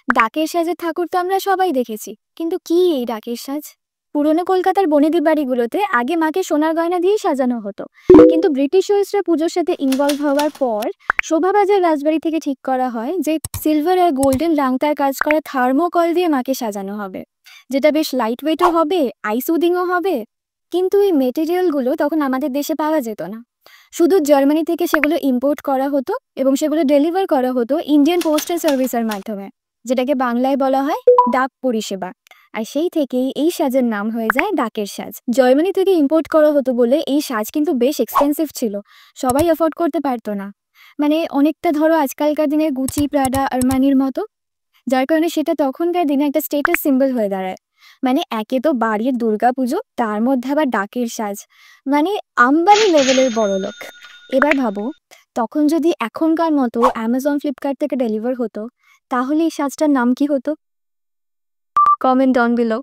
ডাকের সাজের ঠাকুর তো আমরা সবাই দেখেছি, কিন্তু কি এই ডাকের সাজ? পুরনো কলকাতার বনেদি বাড়িগুলোতে আগে মাকে সোনার গয়না দিয়েই সাজানো হতো, কিন্তু ব্রিটিশ ওয়েস্টরা পুজোর সাথে ইনভলভ হওয়ার পর শোভাবাজার রাজবাড়ি থেকে ঠিক করা হয় যে সিলভার আর গোল্ডেন রাংতার কাজ করা থার্মোকল দিয়ে মাকে সাজানো হবে, যেটা বেশ লাইট ওয়েটও হবে, আই সুদিংও হবে। কিন্তু এই মেটেরিয়ালগুলো তখন আমাদের দেশে পাওয়া যেত না, শুধু জার্মানি থেকে সেগুলো ইম্পোর্ট করা হতো এবং সেগুলো ডেলিভার করা হতো ইন্ডিয়ান পোস্টাল সার্ভিসের মাধ্যমে, যেটাকে বাংলায় বলা হয় ডাক পরিষেবা। আর সেই থেকেই এই সাজের নাম হয়ে যায় ডাকের সাজ। জার্মানি থেকে ইম্পোর্ট করা হতো বলে এই সাজ কিন্তু বেশ এক্সপেন্সিভ ছিল, সবাই অ্যাফোর্ড করতে পারতো না। মানে অনেকটা ধরো আজকালকার দিনের গুচি, প্রাডা, আরমানির মতো, যার কারণে সেটা তখনকার দিনে একটা স্টেটাস সিম্বল হয়ে দাঁড়ায়। মানে একে তো বাড়ির দুর্গাপুজো, তার মধ্যে আবার ডাকের সাজ, মানে আম্বানি লেভেলের বড়লোক। এবার ভাবো, তখন যদি এখনকার মতো অ্যামাজন, ফ্লিপকার্ট থেকে ডেলিভার হতো, তাহলে এই সাজটার নাম কি হতো? Comment down below.